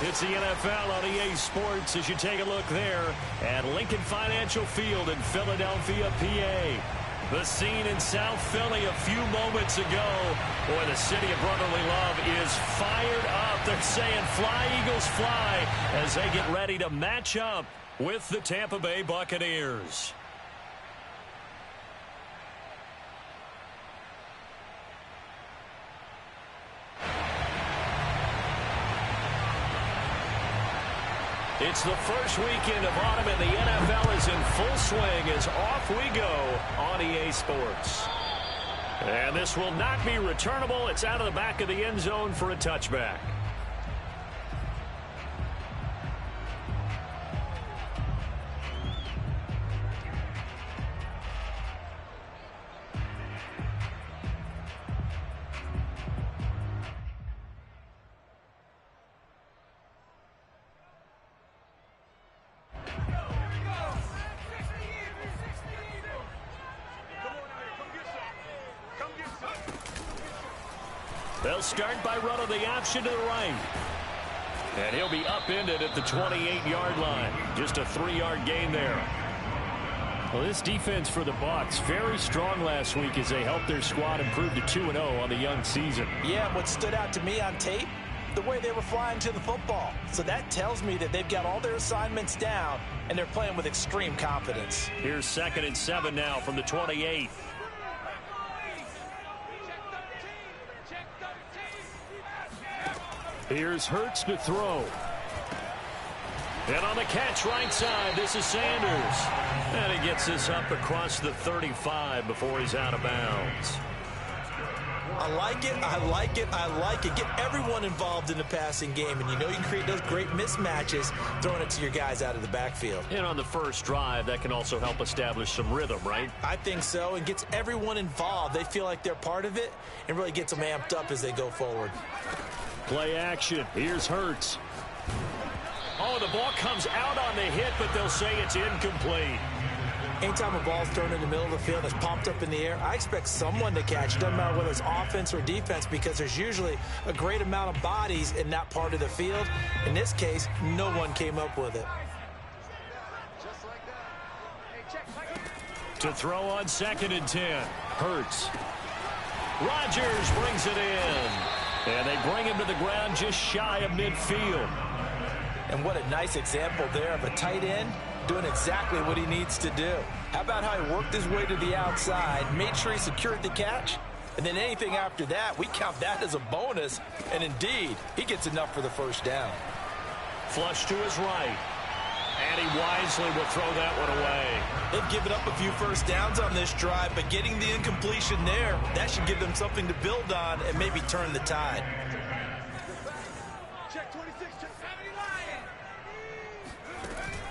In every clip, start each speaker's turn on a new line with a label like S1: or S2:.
S1: It's the NFL on EA Sports as you take a look there at Lincoln Financial Field in Philadelphia, PA. The scene in South Philly a few moments ago. Boy, the city of brotherly love is fired up. They're saying fly, Eagles, fly as they get ready to match up with the Tampa Bay Buccaneers. It's the first weekend of autumn, and the NFL is in full swing as off we go on EA Sports. And this will not be returnable. It's out of the back of the end zone for a touchback. They'll start by running the option to the right. And he'll be upended at the 28-yard line. Just a 3-yard gain there. Well, this defense for the Bucks, very strong last week as they helped their squad improve to 2-0 on the young season.
S2: Yeah, what stood out to me on tape, the way they were flying to the football. So that tells me that they've got all their assignments down, and they're playing with extreme confidence.
S1: Here's 2nd and 7 now from the 28. Here's Hurts to throw. And on the catch right side, this is Sanders. And he gets this up across the 35 before he's out of bounds.
S2: I like it, I like it, I like it. Get everyone involved in the passing game, and you know you can create those great mismatches throwing it to your guys out of the backfield.
S1: And on the first drive, that can also help establish some rhythm, right?
S2: I think so, and gets everyone involved. They feel like they're part of it and really gets them amped up as they go forward.
S1: Play action. Here's Hurts. Oh, the ball comes out on the hit, but they'll say it's incomplete.
S2: Anytime a ball's thrown in the middle of the field that's popped up in the air, I expect someone to catch. Doesn't matter whether it's offense or defense, because there's usually a great amount of bodies in that part of the field. In this case, no one came up with it.
S1: To throw on 2nd and 10. Hurts. Rodgers brings it in. And they bring him to the ground just shy of midfield.
S2: And what a nice example there of a tight end doing exactly what he needs to do. How about how he worked his way to the outside, made sure he secured the catch, and then anything after that, we count that as a bonus. And indeed, he gets enough for the first down.
S1: Flush to his right. And he wisely will throw that one away.
S2: They've given up a few first downs on this drive, but getting the incompletion there, that should give them something to build on and maybe turn the tide.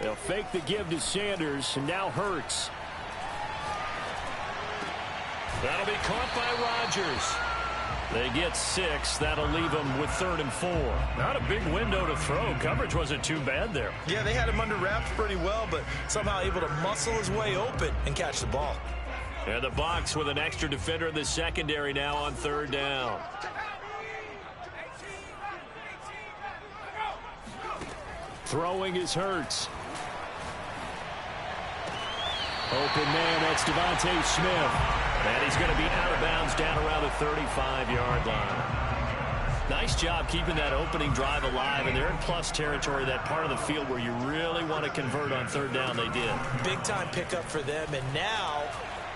S1: They'll fake the give to Sanders, and now Hurts. That'll be caught by Rodgers. They get 6. That'll leave them with 3rd and 4. Not a big window to throw. Coverage wasn't too bad there.
S2: Yeah, they had him under wraps pretty well, but somehow able to muscle his way open and catch the ball.
S1: And the Bucks with an extra defender in the secondary now on 3rd down. Throwing is Hurts. Open man, that's Devontae Smith. And he's going to be out of bounds down around the 35-yard line. Nice job keeping that opening drive alive, and they're in plus territory, that part of the field where you really want to convert on 3rd down. They did. Big-time
S2: pickup for them, and now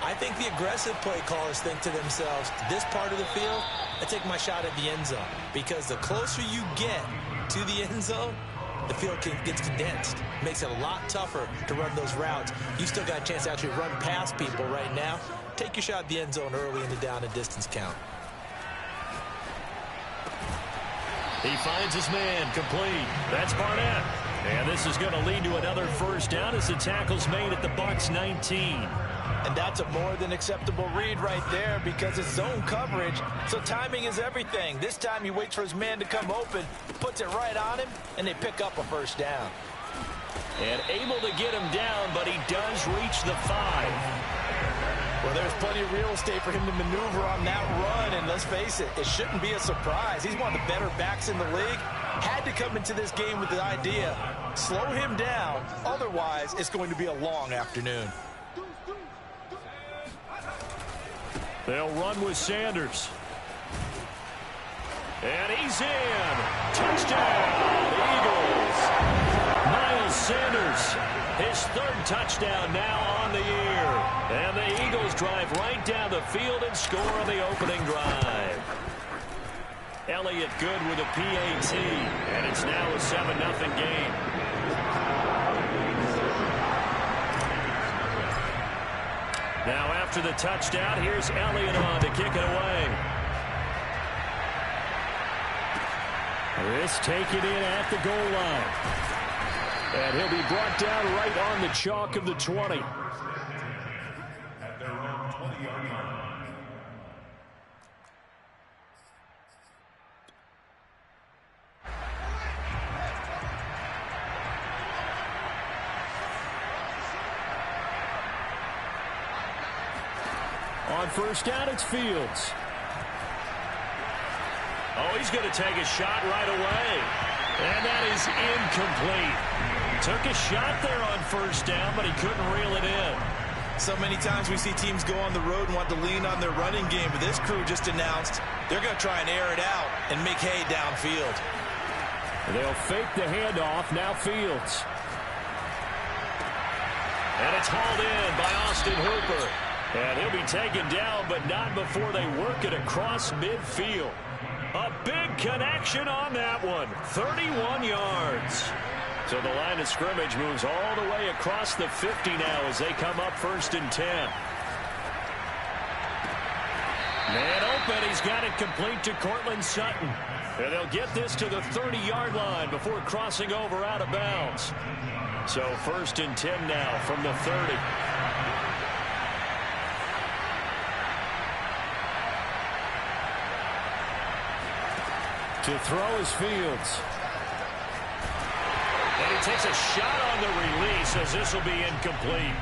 S2: I think the aggressive play callers think to themselves, this part of the field, I take my shot at the end zone, because the closer you get to the end zone, the field gets condensed. Makes it a lot tougher to run those routes. You still got a chance to actually run past people right now. Take your shot at the end zone early in the down and distance count.
S1: He finds his man, complete. That's Barnett. And this is going to lead to another first down as the tackle's made at the Bucks 19.
S2: And that's a more than acceptable read right there because it's zone coverage, so timing is everything. This time he waits for his man to come open, puts it right on him, and they pick up a first down.
S1: And able to get him down, but he does reach the 5.
S2: Well, there's plenty of real estate for him to maneuver on that run, and let's face it, it shouldn't be a surprise. He's one of the better backs in the league. had to come into this game with the idea, slow him down, otherwise it's going to be a long afternoon.
S1: They'll run with Sanders. And he's in. Touchdown, Eagles. Miles Sanders, his third touchdown now on the year. And the Eagles drive right down the field and score on the opening drive. Elliott good with a PAT, and it's now a 7-0 game. Now after the touchdown, here's Elliott on to kick it away. This taken in at the goal line. And he'll be brought down right on the chalk of the 20. At their own 20-yard line. On first down, it's Fields. Oh, he's going to take a shot right away. And that is incomplete. Took a shot there on first down, but he couldn't reel it in.
S2: So many times we see teams go on the road and want to lean on their running game, but this crew just announced they're going to try and air it out and make hay downfield.
S1: They'll fake the handoff. Now Fields. And it's hauled in by Austin Hooper. And he'll be taken down, but not before they work it across midfield. A big connection on that one. 31 yards. So the line of scrimmage moves all the way across the 50 now as they come up 1st and 10. Man open. He's got it complete to Cortland Sutton. And they'll get this to the 30-yard line before crossing over out of bounds. So 1st and 10 now from the 30. To throw is Fields. And he takes a shot on the release as this will be incomplete.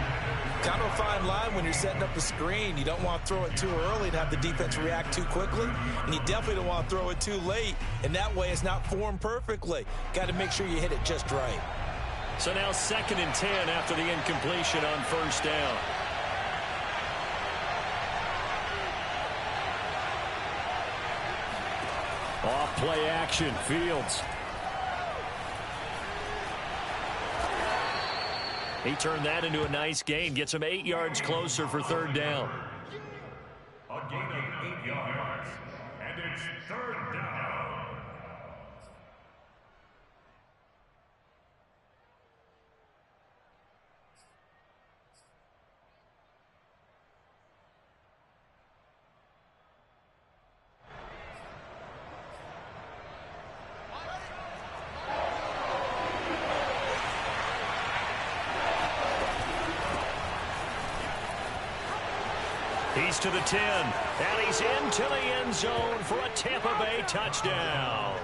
S2: Kind of a fine line when you're setting up a screen. You don't want to throw it too early and have the defense react too quickly. And you definitely don't want to throw it too late. And that way it's not formed perfectly. Got to make sure you hit it just right.
S1: So now 2nd and 10 after the incompletion on first down. Off play action, Fields. He turned that into a nice gain. Gets him 8 yards closer for 3rd down. A gain of 8 yards. And it's 3rd down. He's to the 10, and he's into the end zone for a Tampa Bay touchdown.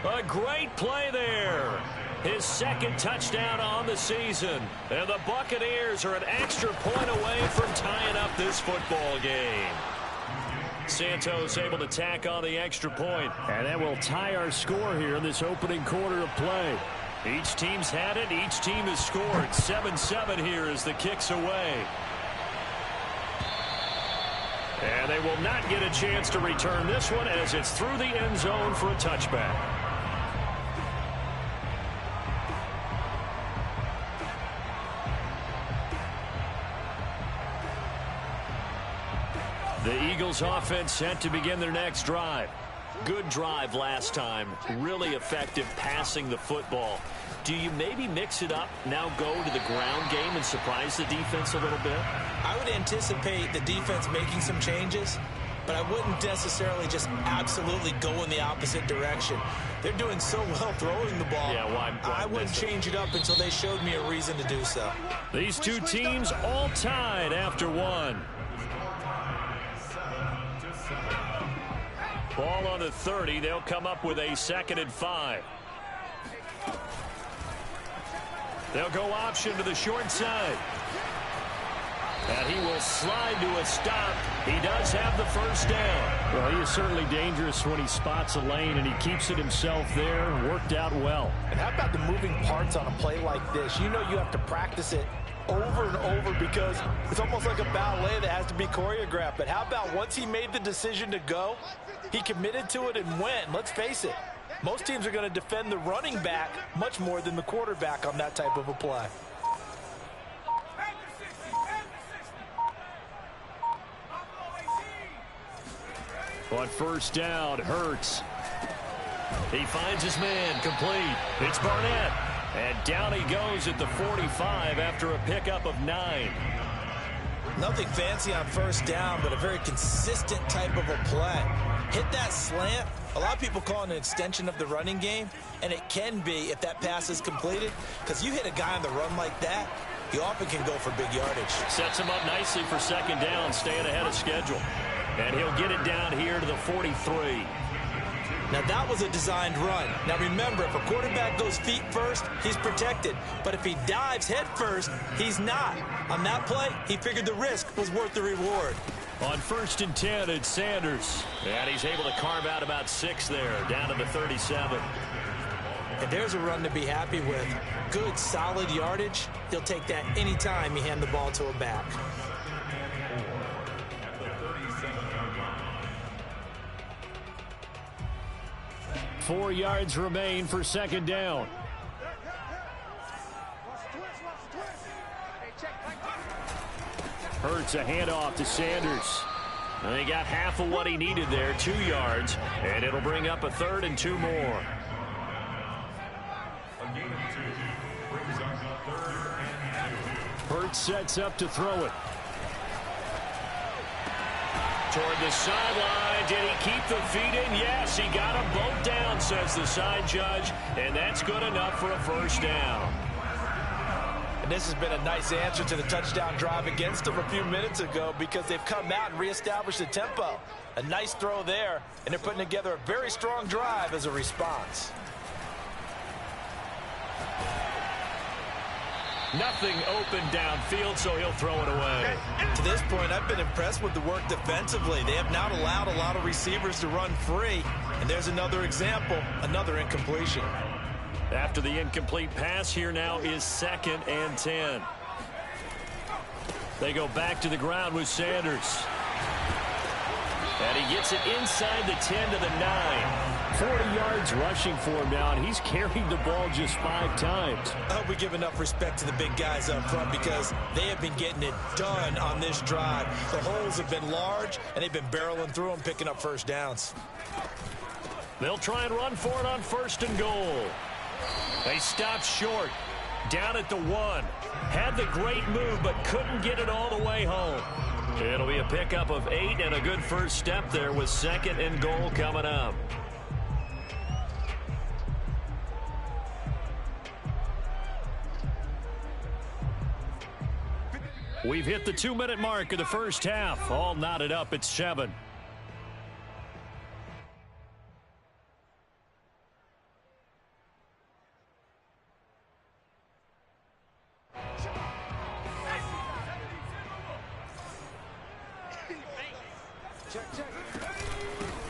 S1: A great play there. His 2nd touchdown on the season. And the Buccaneers are an extra point away from tying up this football game. Santos able to tack on the extra point. And that will tie our score here in this opening quarter of play. Each team's had it. Each team has scored. 7-7 here as the kick's away. And they will not get a chance to return this one as it's through the end zone for a touchback. The Eagles offense set to begin their next drive. Good drive last time. Really effective passing the football. Do you maybe mix it up, now go to the ground game and surprise the defense a little bit?
S2: I would anticipate the defense making some changes, but I wouldn't necessarily just absolutely go in the opposite direction. They're doing so well throwing the ball.
S1: Yeah, why
S2: I wouldn't change it up until they showed me a reason to do so.
S1: These two teams all tied after one. Ball on the 30. They'll come up with a 2nd and 5. They'll go option to the short side. And he will slide to a stop. He does have the 1st down. Well, he is certainly dangerous when he spots a lane, and he keeps it himself there. Worked out well.
S3: And how about the moving parts on a play like this? You know you have to practice it over and over because it's almost like a ballet that has to be choreographed. But how about once he made the decision to go, he committed to it and went. Let's face it, most teams are going to defend the running back much more than the quarterback on that type of a play.
S1: On first down, Hurts. He finds his man, complete. It's Barnett. And down he goes at the 45 after a pickup of 9.
S2: Nothing fancy on first down, but a very consistent type of a play. Hit that slant. A lot of people call it an extension of the running game, and it can be if that pass is completed, because you hit a guy on the run like that, he often can go for big yardage.
S1: Sets him up nicely for second down, staying ahead of schedule. And he'll get it down here to the 43.
S2: Now, that was a designed run. Now, remember, if a quarterback goes feet first, he's protected. But if he dives head first, he's not. On that play, he figured the risk was worth the reward.
S1: On first and 10, it's Sanders. And he's able to carve out about 6 there, down to the 37.
S2: And there's a run to be happy with. Good, solid yardage. He'll take that anytime you hand the ball to a back.
S1: Four yards remain for second down. Hurts a handoff to Sanders. And he got half of what he needed there, 2 yards, and it'll bring up a 3rd and 2 more. Hurts sets up to throw it. Toward the sideline. Did he keep the feet in? Yes, he got them both down, says the side judge, and that's good enough for a first down.
S3: And this has been a nice answer to the touchdown drive against them a few minutes ago because they've come out and reestablished the tempo. A nice throw there, and they're putting together a very strong drive as a response.
S1: Nothing open downfield, so he'll throw it away.
S2: To this point, I've been impressed with the work defensively. They have not allowed a lot of receivers to run free. And there's another example, another incompletion.
S1: After the incomplete pass, here now is 2nd and 10. They go back to the ground with Sanders. And he gets it inside the 10 to the 9. 40 yards rushing for him now, and he's carried the ball just 5 times.
S2: I hope we give enough respect to the big guys up front because they have been getting it done on this drive. The holes have been large, and they've been barreling through them, picking up first downs.
S1: They'll try and run for it on 1st and goal. They stopped short, down at the 1. Had the great move, but couldn't get it all the way home. It'll be a pickup of 8 and a good first step there with 2nd and goal coming up. We've hit the 2-minute mark of the first half. All knotted up at 7.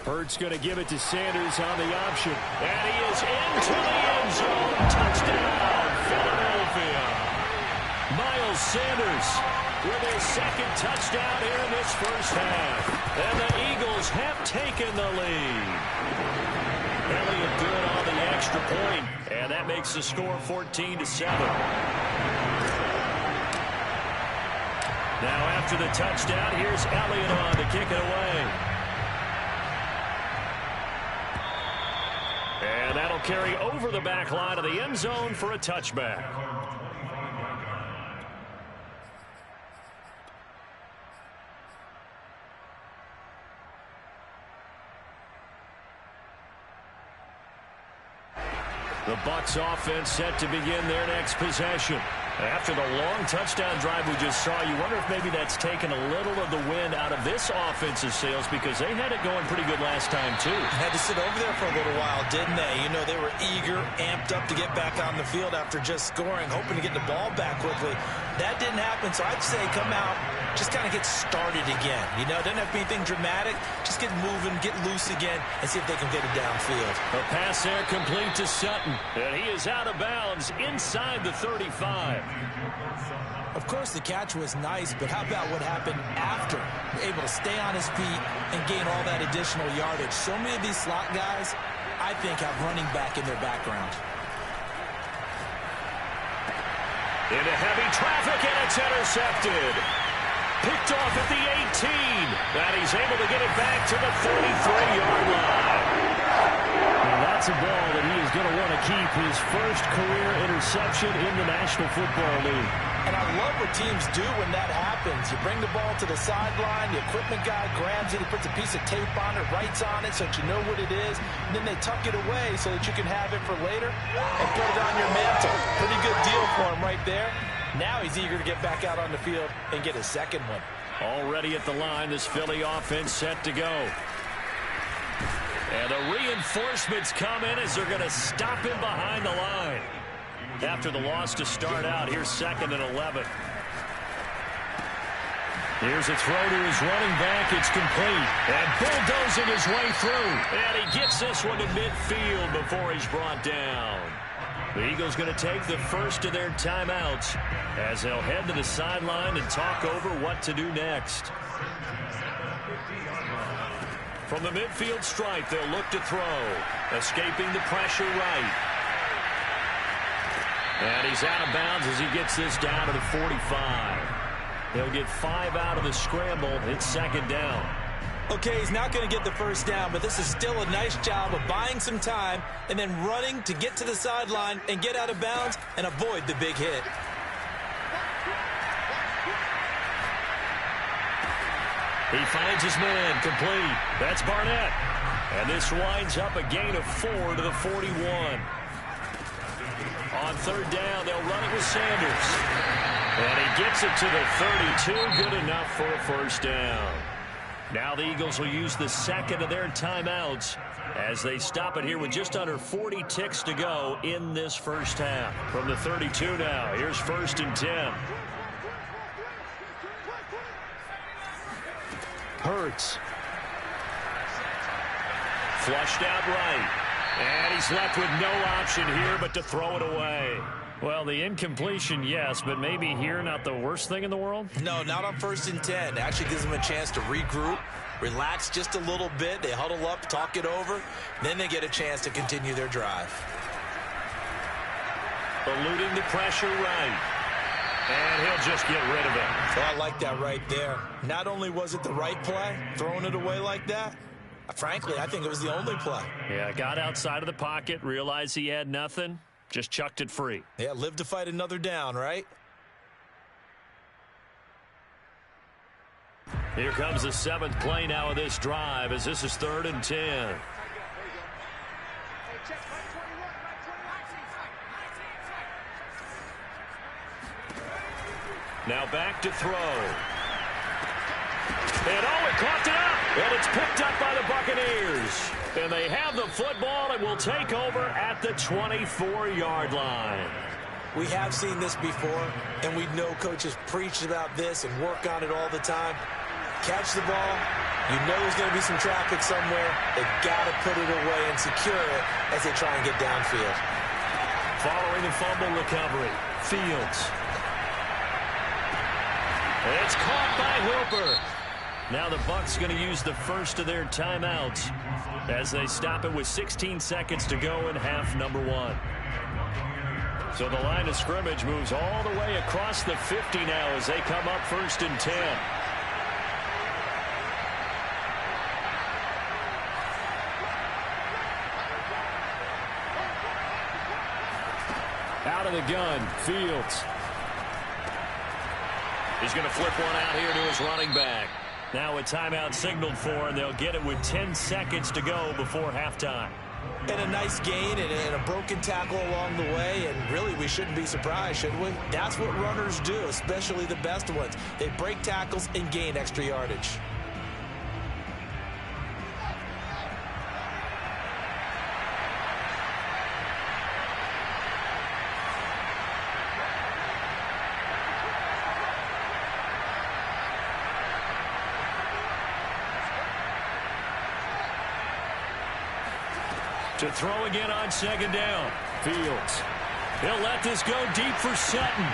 S1: Hurts going to give it to Sanders on the option. And he is into the end zone. Touchdown, Philadelphia. Miles Sanders with his 2nd touchdown here in this first half. And the Eagles have taken the lead. Elliott good on the extra point, and that makes the score 14-7. Now after the touchdown, here's Elliott on to kick it away. And that'll carry over the back line of the end zone for a touchback. The Bucks offense set to begin their next possession. After the long touchdown drive we just saw, you wonder if maybe that's taken a little of the wind out of this offensive sails because they had it going pretty good last time, too.
S2: Had to sit over there for a little while, didn't they? You know, they were eager, amped up to get back on the field after just scoring, hoping to get the ball back quickly. That didn't happen, so I'd say come out, just kind of get started again. You know, doesn't have to be anything dramatic. Just get moving, get loose again, and see if they can get it downfield.
S1: A pass there complete to Sutton. And he is out of bounds inside the 35.
S2: Of course, the catch was nice, but how about what happened after? Able to stay on his feet and gain all that additional yardage. So many of these slot guys, I think, have running back in their background.
S1: Into heavy traffic, and it's intercepted. Picked off at the 18. And he's able to get it back to the 33-yard line. And that's a ball that he is going to want to keep, his first career interception in the National Football League.
S3: And I love what teams do when that happens. You bring the ball to the sideline, the equipment guy grabs it, he puts a piece of tape on it, writes on it so that you know what it is, and then they tuck it away so that you can have it for later and put it on your mantle. Pretty good deal for him right there. Now he's eager to get back out on the field and get his second one.
S1: Already at the line, this Philly offense set to go. And the reinforcements come in as they're going to stop him behind the line. After the loss to start out, here's 2nd and 11. Here's a throw to his running back. It's complete. And bulldozing his way through. And he gets this one to midfield before he's brought down. The Eagles going to take the first of their timeouts as they'll head to the sideline and talk over what to do next. From the midfield stripe, they'll look to throw. Escaping the pressure right. And he's out of bounds as he gets this down to the 45. He'll get 5 out of the scramble. It's 2nd down.
S2: Okay, he's not going to get the first down, but this is still a nice job of buying some time and then running to get to the sideline and get out of bounds and avoid the big hit.
S1: He finds his man complete. That's Barnett. And this winds up a gain of 4 to the 41. On 3rd down, they'll run it with Sanders. And he gets it to the 32. Good enough for a first down. Now the Eagles will use the second of their timeouts as they stop it here with just under 40 ticks to go in this first half. From the 32 now, here's 1st and 10. Hurts. Flushed out right. And he's left with no option here but to throw it away. Well, the incompletion, yes, but maybe here not the worst thing in the world?
S2: No, not on 1st and 10. It actually gives them a chance to regroup, relax just a little bit. They huddle up, talk it over. Then they get a chance to continue their drive.
S1: Eluding the pressure right. And he'll just get rid of it.
S2: So I like that right there. Not only was it the right play, throwing it away like that, frankly, I think it was the only play.
S1: Yeah, got outside of the pocket, realized he had nothing, just chucked it free.
S2: Yeah, live to fight another down, right?
S1: Here comes the 7th play now of this drive as this is 3rd and 10. Now back to throw. And it caught it up. And it's picked up by the Buccaneers. And they have the football and will take over at the 24-yard line.
S2: We have seen this before, and we know coaches preach about this and work on it all the time. Catch the ball. You know there's going to be some traffic somewhere. They've got to put it away and secure it as they try and get downfield.
S1: Following the fumble recovery, Fields. It's caught by Hooper. Now the Bucks going to use the first of their timeouts as they stop it with 16 seconds to go in half number 1. So the line of scrimmage moves all the way across the 50 now as they come up 1st and 10. Out of the gun, Fields. He's going to flip one out here to his running back. Now a timeout signaled for, and they'll get it with 10 seconds to go before halftime.
S2: And a nice gain and a broken tackle along the way, and really we shouldn't be surprised, should we? That's what runners do, especially the best ones. They break tackles and gain extra yardage.
S1: To throw again on second down. Fields. He'll let this go deep for Sutton.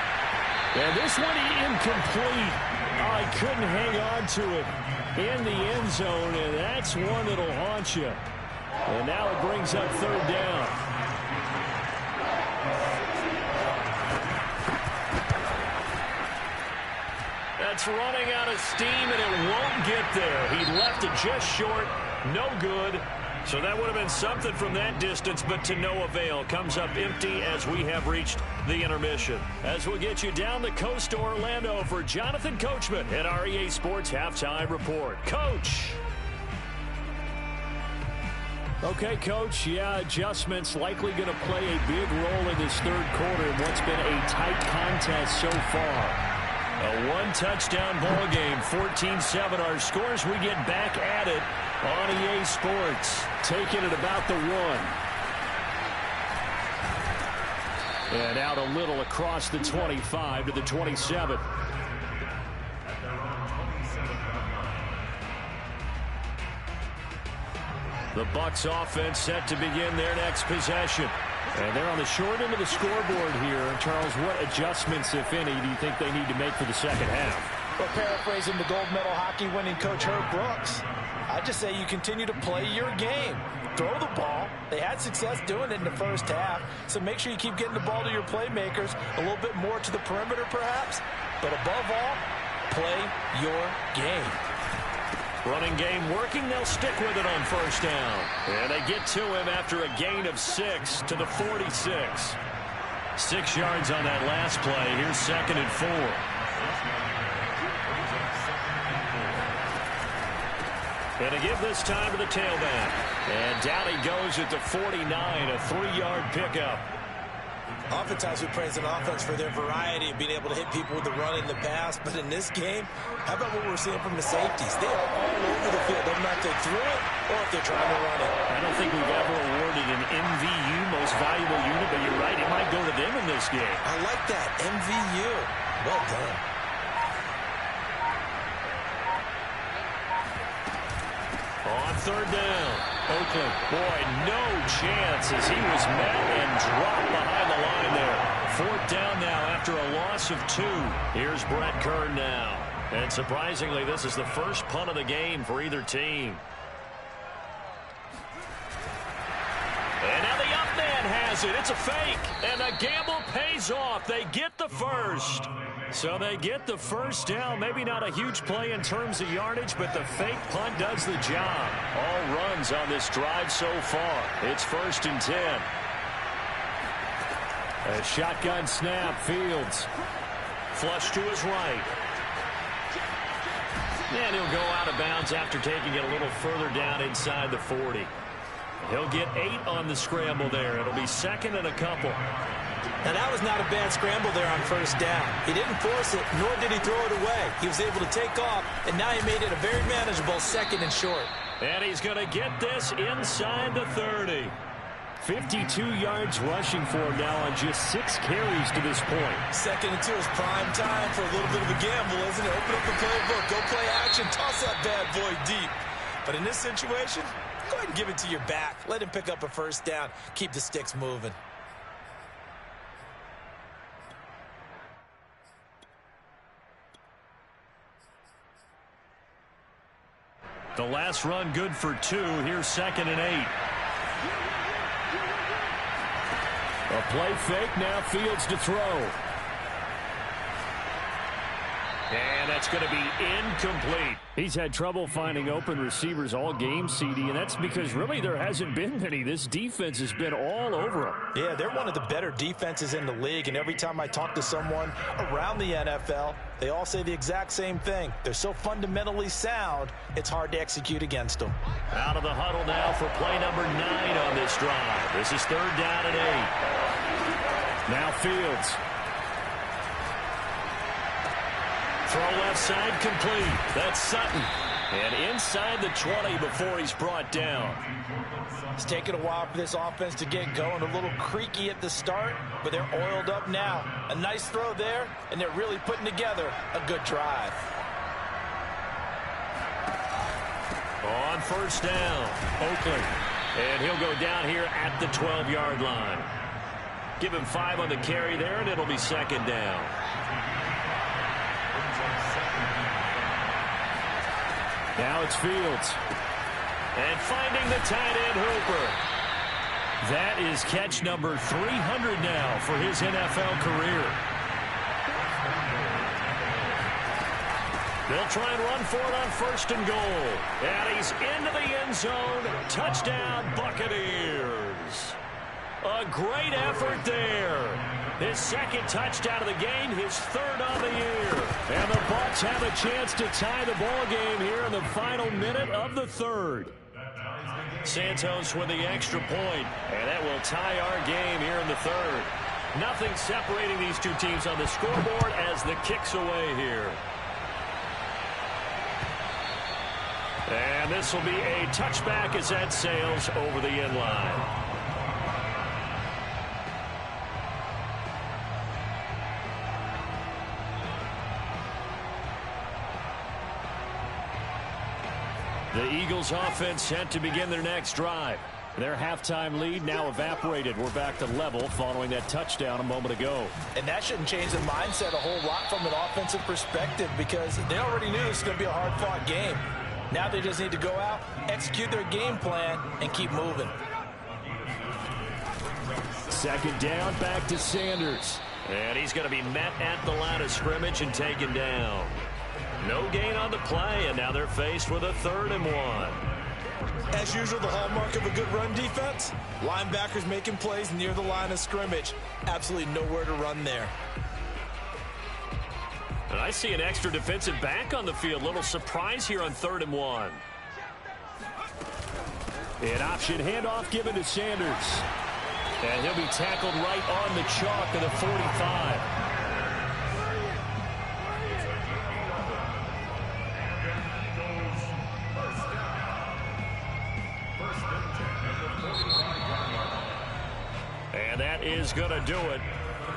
S1: And this one incomplete. Oh, he couldn't hang on to it in the end zone, and that's one that'll haunt you. And now it brings up third down. That's running out of steam, and it won't get there. He left it just short. No good. So that would have been something from that distance, but to no avail. Comes up empty as we have reached the intermission. As we'll get you down the coast to Orlando for Jonathan Coachman at our EA Sports Halftime Report. Coach. Okay, Coach. Yeah, adjustments likely going to play a big role in this third quarter in what's been a tight contest so far. A one-touchdown ball game, 14-7. Our scores, we get back at it on EA Sports. Taking it about the 1. And out a little across the 25 to the 27. The Bucks offense set to begin their next possession. And they're on the short end of the scoreboard here. Charles, what adjustments, if any, do you think they need to make for the second half?
S3: Well, paraphrasing the gold medal hockey winning coach Herb Brooks, I just say you continue to play your game. Throw the ball. They had success doing it in the first half, so make sure you keep getting the ball to your playmakers, a little bit more to the perimeter perhaps, but above all, play your game.
S1: Running game working. They'll stick with it on first down. And they get to him after a gain of 6 to the 46. 6 yards on that last play. Here's 2nd and 4. Going to give this time to the tailback. And down he goes at the 49, a 3-yard pickup.
S2: Oftentimes we praise an offense for their variety of being able to hit people with the run and the pass. But in this game, how about what we're seeing from the safeties? They are all over the field. They're not they throw it or if they're trying to run it.
S1: I don't think we've ever awarded an MVU, most valuable unit, but you're right. It might go to them in this game.
S2: I like that. MVU. Well done.
S1: On third down, Oakland. Boy, no chance as he was met and dropped behind the line there. 4th down now after a loss of 2. Here's Brett Kern now. And surprisingly, this is the first punt of the game for either team. And now the up man has it. It's a fake. And the gamble pays off. They get the first. So they get the first down. Maybe not a huge play in terms of yardage, but the fake punt does the job. All runs on this drive so far. It's 1st and 10. A shotgun snap. Fields. Flush to his right. And he'll go out of bounds after taking it a little further down inside the 40. He'll get 8 on the scramble there. It'll be 2nd and a couple.
S2: Now, that was not a bad scramble there on first down. He didn't force it, nor did he throw it away. He was able to take off, and now he made it a very manageable 2nd and short.
S1: And he's going to get this inside the 30. 52 yards rushing for him now on just 6 carries to this point.
S2: 2nd and 2 is prime time for a little bit of a gamble, isn't it? Open up the playbook, go play action, toss that bad boy deep. But in this situation, go ahead and give it to your back. Let him pick up a first down. Keep the sticks moving.
S1: The last run good for 2. Here's 2nd and 8. A play fake. Now Fields to throw. And that's going to be incomplete. He's had trouble finding open receivers all game, CD, and that's because really there hasn't been many. This defense has been all over him.
S3: Yeah, they're one of the better defenses in the league, and every time I talk to someone around the NFL, they all say the exact same thing. They're so fundamentally sound, it's hard to execute against them.
S1: Out of the huddle now for play number 9 on this drive. This is 3rd down and 8. Now Fields. Throw left side complete. That's Sutton. And inside the 20 before he's brought down.
S3: It's taken a while for this offense to get going. A little creaky at the start, but they're oiled up now. A nice throw there, and they're really putting together a good drive.
S1: On first down, Oakland. And he'll go down here at the 12-yard line. Give him 5 on the carry there, and it'll be second down. Now it's Fields. And finding the tight end Hooper. That is catch number 300 now for his NFL career. They'll try and run for it on 1st and goal. And he's into the end zone. Touchdown, Buccaneers. A great effort there. His 2nd touchdown of the game, his 3rd on the year. And the Bucks have a chance to tie the ball game here in the final minute of the 3rd. Santos with the extra point, and that will tie our game here in the 3rd. Nothing separating these two teams on the scoreboard as the kick's away here. And this will be a touchback as that sails over the end line. The Eagles offense set to begin their next drive. Their halftime lead now evaporated. We're back to level following that touchdown a moment ago.
S3: And that shouldn't change the mindset a whole lot from an offensive perspective because they already knew this was going to be a hard-fought game. Now they just need to go out, execute their game plan, and keep moving.
S1: Second down, back to Sanders. And he's going to be met at the line of scrimmage and taken down. No gain on the play, and now they're faced with a 3rd and 1.
S3: As usual, the hallmark of a good run defense, linebackers making plays near the line of scrimmage. Absolutely nowhere to run there.
S1: And I see an extra defensive back on the field. Little surprise here on 3rd and 1. An option handoff given to Sanders. And he'll be tackled right on the chalk of the 45. And that is going to do it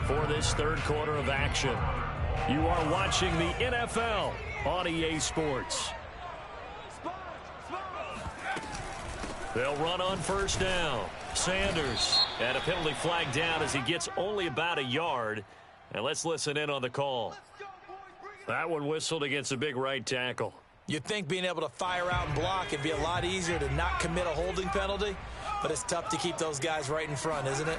S1: for this 3rd quarter of action. You are watching the NFL on EA Sports. They'll run on 1st down. Sanders, and a penalty flag down as he gets only about a yard. And let's listen in on the call. That one whistled against a big right tackle.
S2: You'd think being able to fire out and block it'd be a lot easier to not commit a holding penalty, but it's tough to keep those guys right in front, isn't it?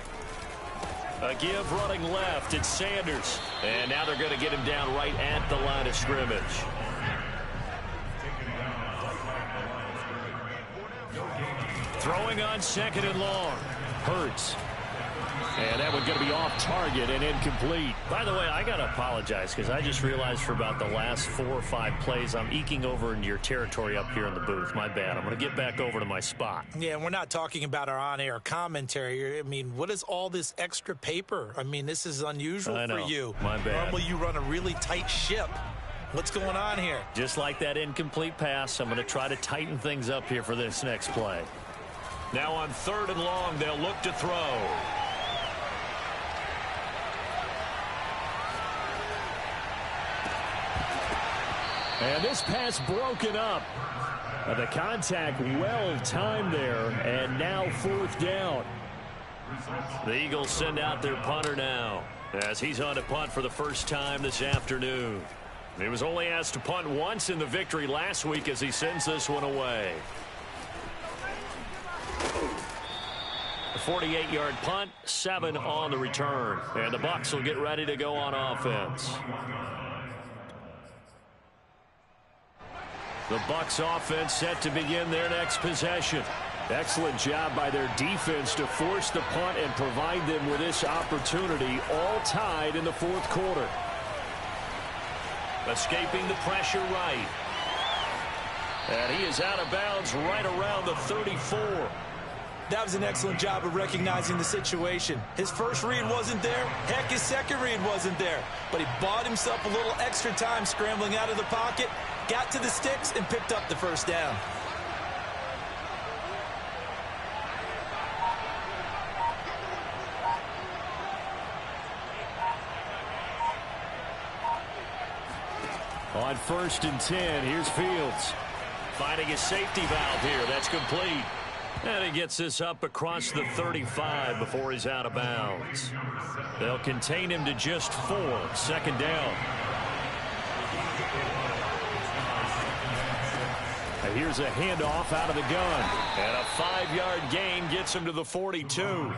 S1: A give running left. It's Sanders. And now they're going to get him down right at the line of scrimmage. Throwing on 2nd and long. Hurts. And that one's going to be off target and incomplete. By the way, I got to apologize because I just realized for about the last 4 or 5 plays I'm eking over into your territory up here in the booth. My bad. I'm going to get back over to my spot.
S2: Yeah, we're not talking about our on-air commentary. I mean, what is all this extra paper? I mean, this is unusual for you.
S1: My bad.
S2: Normally you run a really tight ship. What's going on here?
S1: Just like that incomplete pass, I'm going to try to tighten things up here for this next play. Now on 3rd and long, they'll look to throw. And this pass broken up. The contact well timed there, and now 4th down. The Eagles send out their punter now as he's on to punt for the first time this afternoon. He was only asked to punt once in the victory last week as he sends this one away. A 48-yard punt, 7 on the return. And the Bucks will get ready to go on offense. The Bucks offense set to begin their next possession. Excellent job by their defense to force the punt and provide them with this opportunity, all tied in the 4th quarter. Escaping the pressure right. And he is out of bounds right around the 34.
S2: That was an excellent job of recognizing the situation. His first read wasn't there. Heck, his second read wasn't there. But he bought himself a little extra time scrambling out of the pocket, got to the sticks, and picked up the first down.
S1: On 1st and 10, here's Fields. Finding his safety valve here. That's complete. And he gets this up across the 35 before he's out of bounds. They'll contain him to just 4. 2nd down. And here's a handoff out of the gun. And a 5-yard gain gets him to the 42.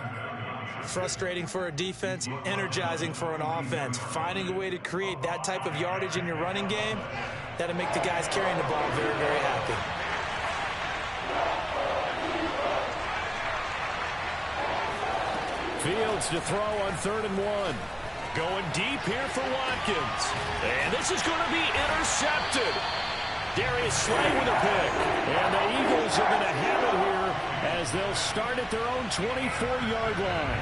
S2: Frustrating for a defense, energizing for an offense. Finding a way to create that type of yardage in your running game, that'll make the guys carrying the ball very, very happy.
S1: Fields to throw on 3rd and 1. Going deep here for Watkins. And this is going to be intercepted. Darius Slay with a pick. And the Eagles are going to have it here as they'll start at their own 24-yard line.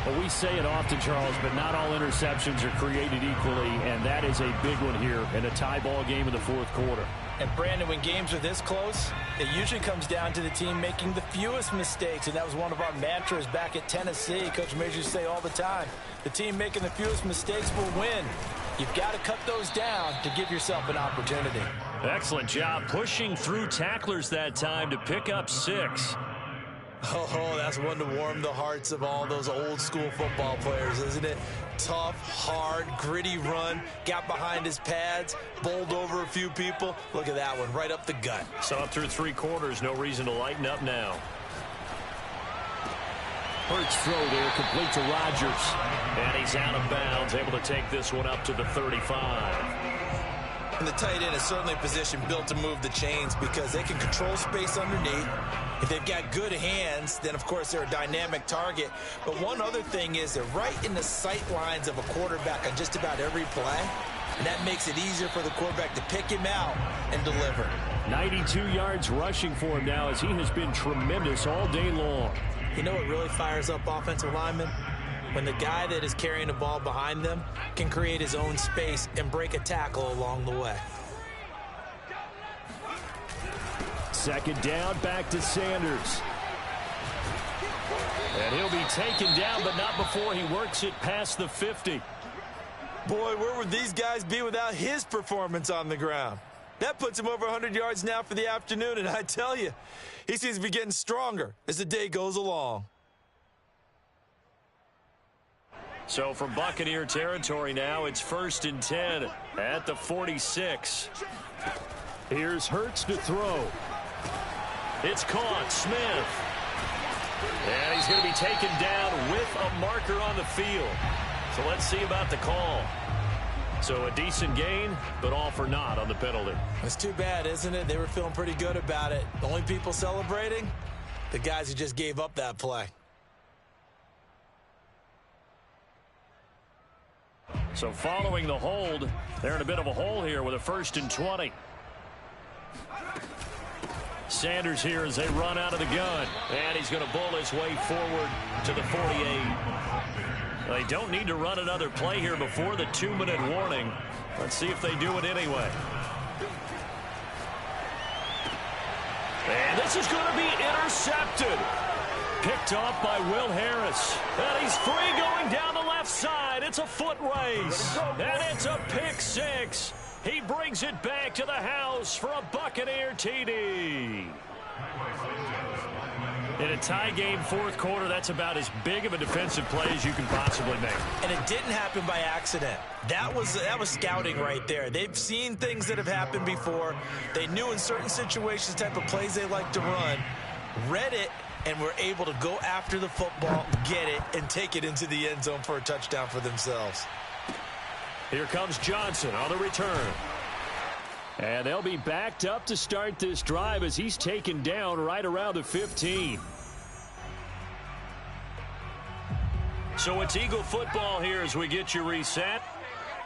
S1: Well, we say it often, Charles, but not all interceptions are created equally, and that is a big one here in a tie ball game in the 4th quarter.
S3: And, Brandon, when games are this close, it usually comes down to the team making the fewest mistakes, and that was one of our mantras back at Tennessee. Coach Major used to say all the time, the team making the fewest mistakes will win. You've got to cut those down to give yourself an opportunity.
S1: Excellent job pushing through tacklers that time to pick up 6.
S2: Oh, that's one to warm the hearts of all those old school football players, isn't it? Tough, hard, gritty run, got behind his pads, bowled over a few people. Look at that one, right up the gut.
S1: So up through 3 quarters, no reason to lighten up now. Hurts throw there, complete to Rodgers. And he's out of bounds, able to take this one up to the 35.
S2: And the tight end is certainly a position built to move the chains because they can control space underneath. If they've got good hands, then, of course, they're a dynamic target. But one other thing is they're right in the sight lines of a quarterback on just about every play. And that makes it easier for the quarterback to pick him out and deliver.
S1: 92 yards rushing for him now as he has been tremendous all day long.
S2: You know what really fires up offensive linemen? When the guy that is carrying the ball behind them can create his own space and break a tackle along the way.
S1: 2nd down, back to Sanders. And he'll be taken down, but not before he works it past the 50.
S2: Boy, where would these guys be without his performance on the ground? That puts him over 100 yards now for the afternoon, and I tell you, he seems to be getting stronger as the day goes along.
S1: So from Buccaneer territory now, it's 1st and 10 at the 46. Here's Hurts to throw. It's caught. Smith. And he's going to be taken down with a marker on the field. So let's see about the call. So a decent gain, but all for naught on the penalty.
S2: It's too bad, isn't it? They were feeling pretty good about it. The only people celebrating, the guys who just gave up that play.
S1: So following the hold, they're in a bit of a hole here with a 1st and 20. Sanders here as they run out of the gun. And he's going to bull his way forward to the 48. They don't need to run another play here before the 2-minute warning. Let's see if they do it anyway. And this is going to be intercepted. Picked off by Will Harris. And he's free going down the left side. It's a foot race. And it's a pick 6. He brings it back to the house for a Buccaneer TD. In a tie game, 4th quarter, that's about as big of a defensive play as you can possibly make.
S2: And it didn't happen by accident. That was scouting right there. They've seen things that have happened before. They knew in certain situations the type of plays they like to run, read it, and were able to go after the football, get it, and take it into the end zone for a touchdown for themselves.
S1: Here comes Johnson on the return. And they'll be backed up to start this drive as he's taken down right around the 15. So it's Eagle football here as we get you reset.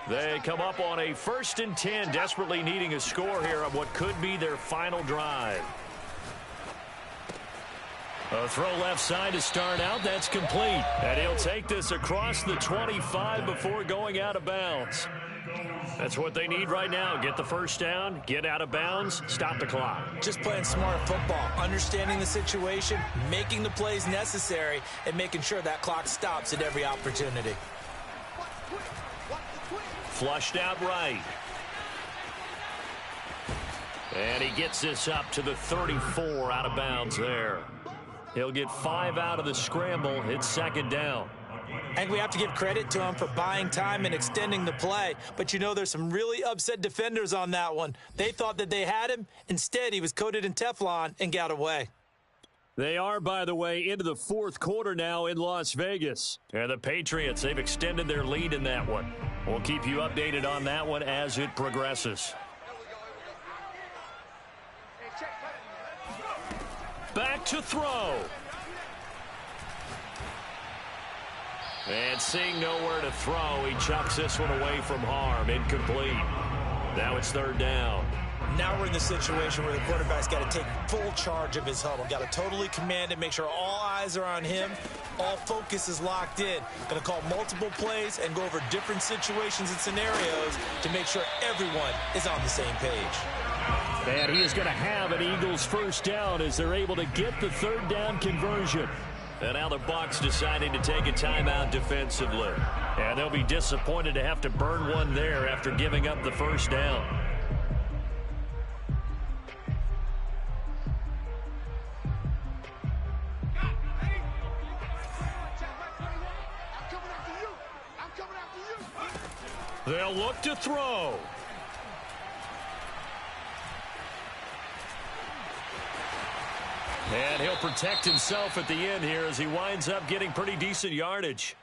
S1: They come up on a 1st and 10, desperately needing a score here on what could be their final drive. A throw left side to start out. That's complete. And he'll take this across the 25 before going out of bounds. That's what they need right now. Get the 1st down, get out of bounds, stop the clock.
S2: Just playing smart football, understanding the situation, making the plays necessary, and making sure that clock stops at every opportunity.
S1: Flushed out right. And he gets this up to the 34 out of bounds there. He'll get 5 out of the scramble. It's second down.
S2: I think we have to give credit to him for buying time and extending the play. But, you know, there's some really upset defenders on that one. They thought that they had him. Instead, he was coated in Teflon and got away.
S1: They are, by the way, into the fourth quarter now in Las Vegas. And the Patriots, they've extended their lead in that one. We'll keep you updated on that one as it progresses. Back to throw. And seeing nowhere to throw, he chucks this one away from harm. Incomplete. Now it's third down.
S2: Now we're in the situation where the quarterback's got to take full charge of his huddle. Got to totally command it, make sure all eyes are on him. All focus is locked in. Going to call multiple plays and go over different situations and scenarios to make sure everyone is on the same page.
S1: And he is going to have an Eagles first down as they're able to get the third down conversion. And now the Bucks deciding to take a timeout defensively. And they'll be disappointed to have to burn one there after giving up the first down. They'll look to throw. And he'll protect himself at the end here as he winds up getting pretty decent yardage.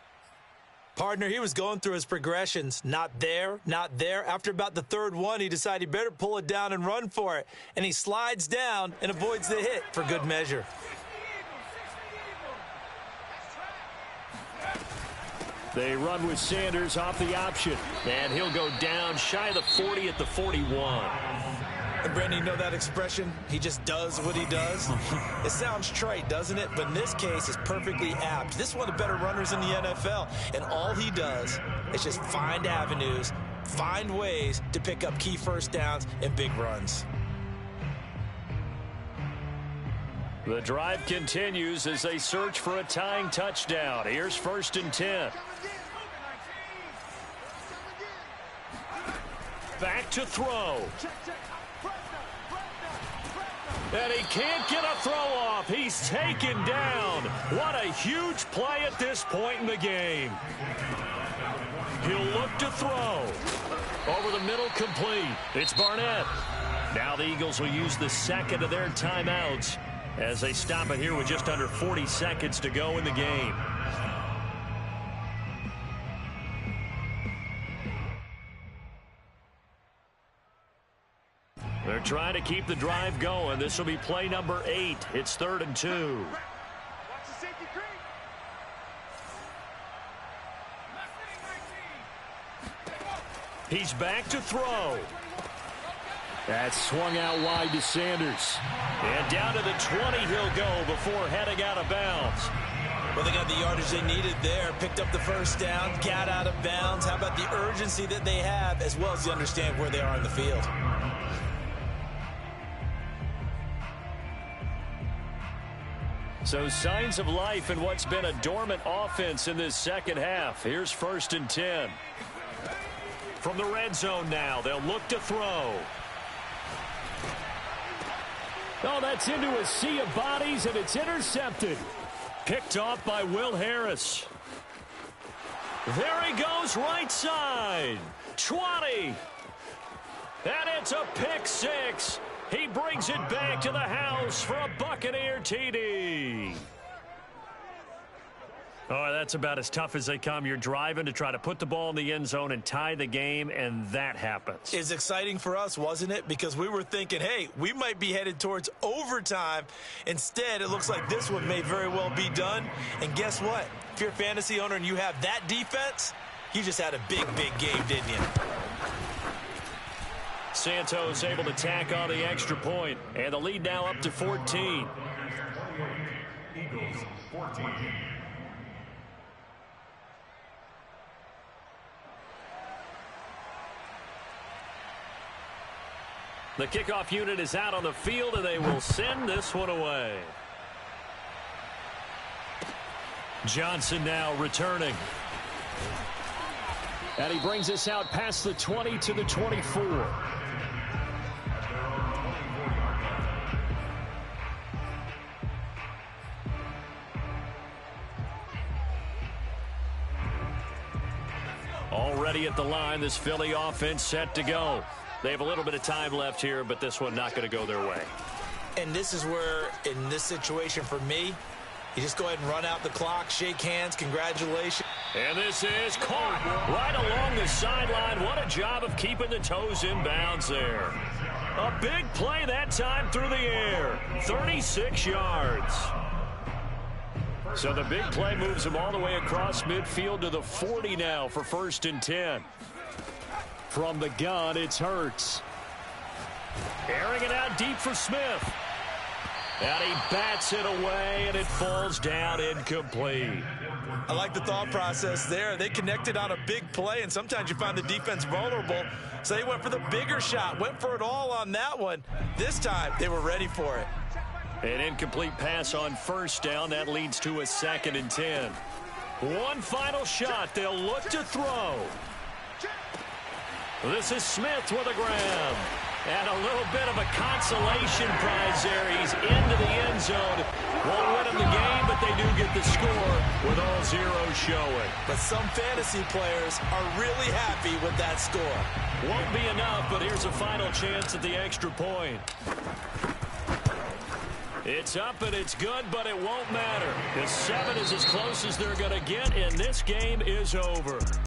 S2: Partner, he was going through his progressions. Not there, not there. After about the third one, he decided he better pull it down and run for it. And he slides down and avoids the hit for good measure.
S1: They run with Sanders off the option. And he'll go down shy of the 40 at the 41.
S2: And Brandon, you know that expression? He just does what he does. It sounds trite, doesn't it? But in this case, it's perfectly apt. This is one of the better runners in the NFL. And all he does is just find avenues, find ways to pick up key first downs and big runs.
S1: The drive continues as they search for a tying touchdown. Here's first and 10. Back to throw. And he can't get a throw off. He's taken down. What a huge play at this point in the game. He'll look to throw. Over the middle, complete. It's Barnett. Now the Eagles will use the second of their timeouts as they stop it here with just under 40 seconds to go in the game. They're trying to keep the drive going. This will be play number 8. It's 3rd and 2. He's back to throw. That's swung out wide to Sanders. And down to the 20 he'll go before heading out of bounds.
S2: Well, they got the yardage they needed there. Picked up the first down, got out of bounds. How about the urgency that they have as well as they understand where they are in the field?
S1: So signs of life in what's been a dormant offense in this second half. Here's first and 10. From the red zone now, they'll look to throw. Oh, that's into a sea of bodies, and it's intercepted. Picked off by Will Harris. There he goes, right side. 20. And it's a pick six. He brings it back to the house for a Buccaneer TD. Oh, that's about as tough as they come. You're driving to try to put the ball in the end zone and tie the game, and that happens.
S2: It's exciting for us, wasn't it? Because we were thinking, hey, we might be headed towards overtime. Instead, it looks like this one may very well be done. And guess what? If you're a fantasy owner and you have that defense, you just had a big, big game, didn't you?
S1: Santos able to tack on the extra point, and the lead now up to 14.
S4: Eagles 14.
S1: The kickoff unit is out on the field, and they will send this one away. Johnson now returning. And he brings us out past the 20 to the 24. Already at the line, this Philly offense set to go. They have a little bit of time left here, but this one not going to go their way.
S2: And this is where, in this situation for me, you just go ahead and run out the clock, shake hands, congratulations.
S1: And this is caught right along the sideline. What a job of keeping the toes in bounds there. A big play that time through the air. 36 yards. So the big play moves him all the way across midfield to the 40 now for 1st and 10. From the gun, it's Hurts. Airing it out deep for Smith. And he bats it away, and it falls down incomplete.
S2: I like the thought process there. They connected on a big play, and sometimes you find the defense vulnerable. So they went for the bigger shot, went for it all on that one. This time, they were ready for it.
S1: An incomplete pass on 1st down. That leads to a 2nd and 10. One final shot. They'll look to throw. This is Smith with a grab. And a little bit of a consolation prize there. He's into the end zone. Won't win them the game, but they do get the score with all zeros showing.
S2: But some fantasy players are really happy with that score.
S1: Won't be enough, but here's a final chance at the extra point. It's up and it's good, but it won't matter. The 7 is as close as they're going to get, and this game is over.